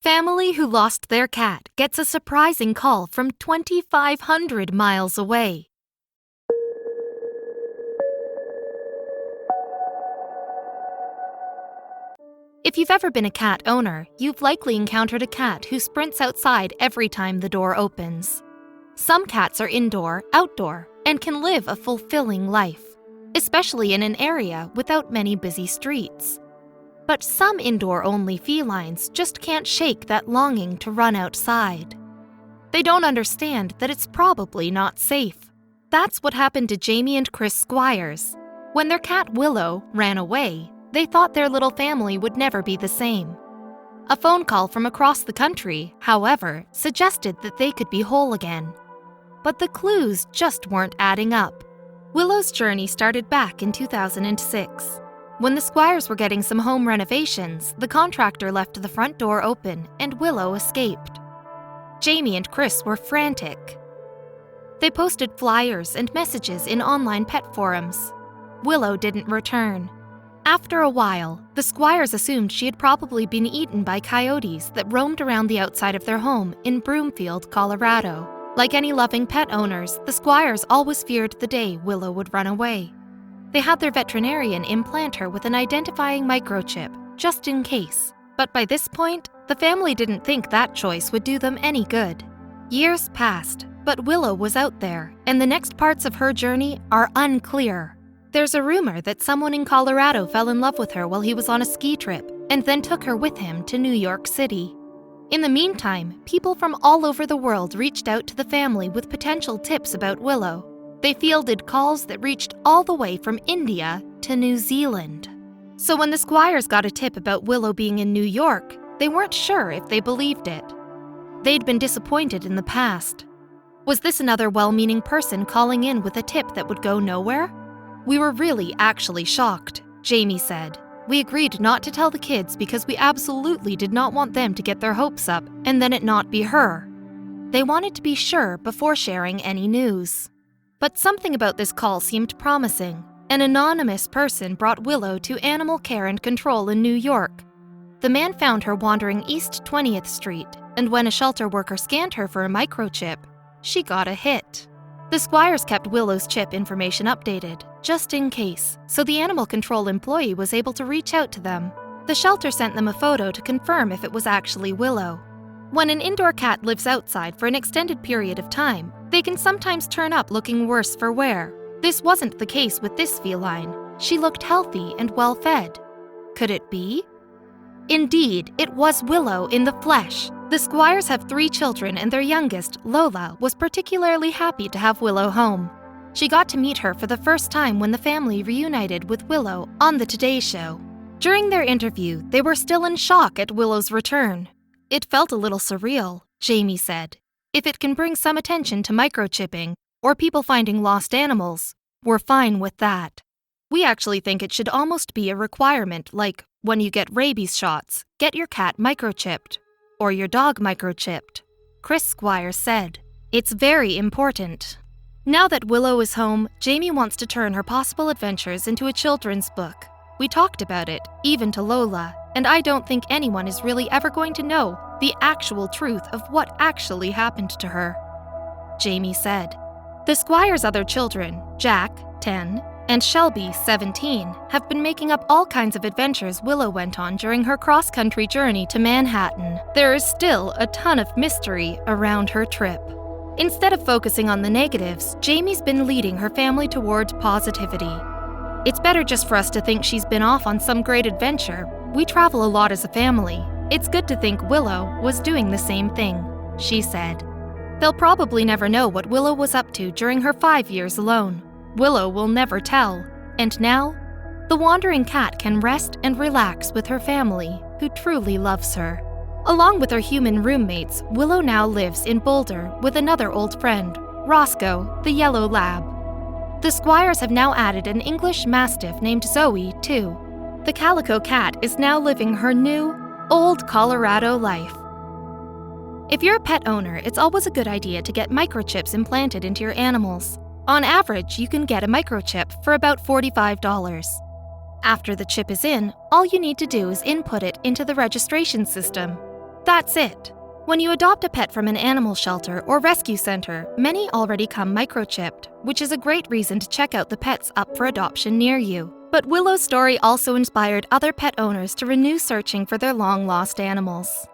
Family who lost their cat gets a surprising call from 2,500 miles away. If you've ever been a cat owner, you've likely encountered a cat who sprints outside every time the door opens. Some cats are indoor, outdoor, and can live a fulfilling life, especially in an area without many busy streets. But some indoor-only felines just can't shake that longing to run outside. They don't understand that it's probably not safe. That's what happened to Jamie and Chris Squires. When their cat Willow ran away, they thought their little family would never be the same. A phone call from across the country, however, suggested that they could be whole again. But the clues just weren't adding up. Willow's journey started back in 2006. When the Squires were getting some home renovations, the contractor left the front door open and Willow escaped. Jamie and Chris were frantic. They posted flyers and messages in online pet forums. Willow didn't return. After a while, the Squires assumed she had probably been eaten by coyotes that roamed around the outside of their home in Broomfield, Colorado. Like any loving pet owners, the Squires always feared the day Willow would run away. They had their veterinarian implant her with an identifying microchip, just in case. But by this point, the family didn't think that choice would do them any good. Years passed, but Willow was out there, and the next parts of her journey are unclear. There's a rumor that someone in Colorado fell in love with her while he was on a ski trip, and then took her with him to New York City. In the meantime, people from all over the world reached out to the family with potential tips about Willow. They fielded calls that reached all the way from India to New Zealand. So when the Squires got a tip about Willow being in New York, they weren't sure if they believed it. They'd been disappointed in the past. Was this another well-meaning person calling in with a tip that would go nowhere? "We were really actually shocked," Jamie said. "We agreed not to tell the kids because we absolutely did not want them to get their hopes up and then it not be her." They wanted to be sure before sharing any news. But something about this call seemed promising. An anonymous person brought Willow to Animal Care and Control in New York. The man found her wandering East 20th Street, and when a shelter worker scanned her for a microchip, she got a hit. The Squires kept Willow's chip information updated, just in case, so the animal control employee was able to reach out to them. The shelter sent them a photo to confirm if it was actually Willow. When an indoor cat lives outside for an extended period of time, they can sometimes turn up looking worse for wear. This wasn't the case with this feline. She looked healthy and well-fed. Could it be? Indeed, it was Willow in the flesh. The Squires have 3 children, and their youngest, Lola, was particularly happy to have Willow home. She got to meet her for the first time when the family reunited with Willow on the Today Show. During their interview, they were still in shock at Willow's return. "It felt a little surreal," Jamie said. "If it can bring some attention to microchipping or people finding lost animals, we're fine with that. We actually think it should almost be a requirement, like when you get rabies shots, get your cat microchipped or your dog microchipped," Chris Squire said. "It's very important." Now that Willow is home, Jamie wants to turn her possible adventures into a children's book. "We talked about it, even to Lola, and I don't think anyone is really ever going to know the actual truth of what actually happened to her," Jamie said. The Squires' other children, Jack, 10, and Shelby, 17, have been making up all kinds of adventures Willow went on during her cross-country journey to Manhattan. There is still a ton of mystery around her trip. Instead of focusing on the negatives, Jamie's been leading her family toward positivity. "It's better just for us to think she's been off on some great adventure. We travel a lot as a family. It's good to think Willow was doing the same thing," she said. They'll probably never know what Willow was up to during her 5 years alone. Willow will never tell. And now, the wandering cat can rest and relax with her family, who truly loves her. Along with her human roommates, Willow now lives in Boulder with another old friend, Roscoe, the yellow lab. The Squires have now added an English Mastiff named Zoe, too. The calico cat is now living her new, old Colorado life. If you're a pet owner, it's always a good idea to get microchips implanted into your animals. On average, you can get a microchip for about $45. After the chip is in, all you need to do is input it into the registration system. That's it. When you adopt a pet from an animal shelter or rescue center, many already come microchipped, which is a great reason to check out the pets up for adoption near you. But Willow's story also inspired other pet owners to renew searching for their long-lost animals.